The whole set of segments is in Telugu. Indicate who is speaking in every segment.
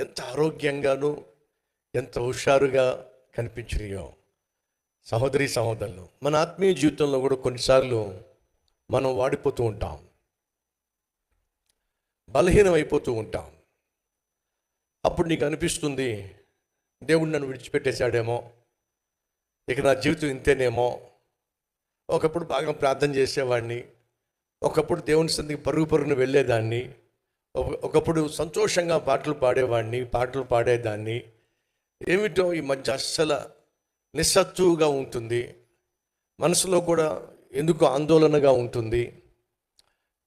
Speaker 1: ఎంత ఆరోగ్యంగాను ఎంత హుషారుగా కనిపించినాయో. సహోదరి సహోదరులు, మన ఆత్మీయ జీవితంలో కూడా కొన్నిసార్లు మనం వాడిపోతూ ఉంటాం, బలహీనం అయిపోతూ ఉంటాం. అప్పుడు నీకు అనిపిస్తుంది, దేవుడు నన్ను విడిచిపెట్టేశాడేమో, ఇక నా జీవితం ఇంతేనేమో. ఒకప్పుడు బాగా ప్రార్థన చేసేవాడిని, ఒకప్పుడు దేవుని సన్నిధికి పరుగు పరుగున వెళ్ళేదాన్ని, ఒకప్పుడు సంతోషంగా పాటలు పాడేవాడిని, పాటలు పాడేదాన్ని. ఏమిటో ఈ మధ్య అస్సలు నిస్సత్తువుగా ఉంటుంది, మనసులో కూడా ఎందుకు ఆందోళనగా ఉంటుంది,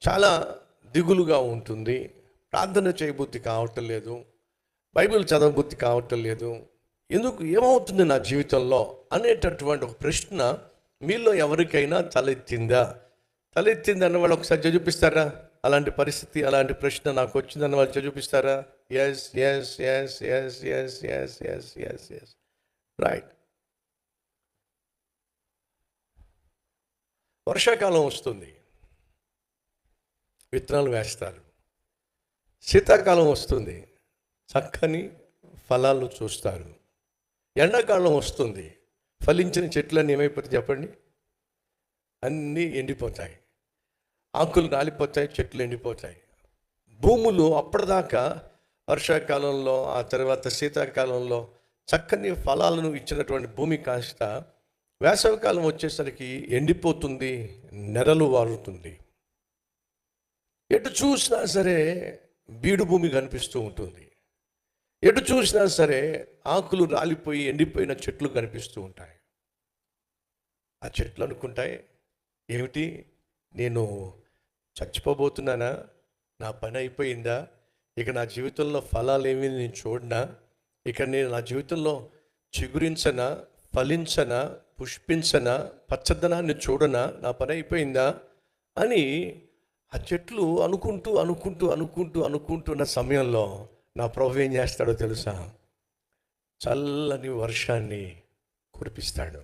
Speaker 1: చాలా దిగులుగా ఉంటుంది, ప్రార్థన చేయబుద్ధి కావటం లేదు, బైబిల్ చదవబుద్ధి కావటం లేదు. ఎందుకు, ఏమవుతుంది నా జీవితంలో అనేటటువంటి ఒక ప్రశ్న మీలో ఎవరికైనా తలెత్తిందా? తలెత్తిందన్న వాళ్ళు ఒకసారి చూపిస్తారా? అలాంటి పరిస్థితి, అలాంటి ప్రశ్న నాకు వచ్చిందన్న వాళ్ళు చూపిస్తారా? Yes yes yes yes yes yes yes yes yes right. వర్షాకాలం వస్తుంది, విత్తనాలు వేస్తారు. శీతాకాలం వస్తుంది, చక్కని ఫలాలను చూస్తారు. ఎండాకాలం వస్తుంది, ఫలించిన చెట్లన్నీ ఏమైపోతాయి చెప్పండి? అన్నీ ఎండిపోతాయి, ఆకులు రాలిపోతాయి, చెట్లు ఎండిపోతాయి. భూములు అప్పటిదాకా వర్షాకాలంలో, ఆ తర్వాత శీతాకాలంలో చక్కని ఫలాలను ఇచ్చినటువంటి భూమి కాస్త వేసవికాలం వచ్చేసరికి ఎండిపోతుంది, నెరలు వారుతుంది. ఎటు చూసినా సరే బీడు భూమి కనిపిస్తూ ఉంటుంది, ఎటు చూసినా సరే ఆకులు రాలిపోయి ఎండిపోయిన చెట్లు కనిపిస్తూ ఉంటాయి. ఆ చెట్లు అనుకుంటాయి, ఏమిటి, నేను చచ్చిపోబోతున్నానా? నా పని అయిపోయిందా? ఇక నా జీవితంలో ఫలాలు ఏమి నేను చూడనా? ఇక నేను నా జీవితంలో చిగురించనా, ఫలించనా, పుష్పించనా, పచ్చదనాన్ని చూడనా? నా పని అయిపోయిందా అని ఆ చెట్లు అనుకుంటూ అనుకుంటూ అనుకుంటూ అనుకుంటున్న సమయంలో నా ప్రభువు ఏం చేస్తాడో తెలుసా? చల్లని వర్షాన్ని కురిపిస్తాడు.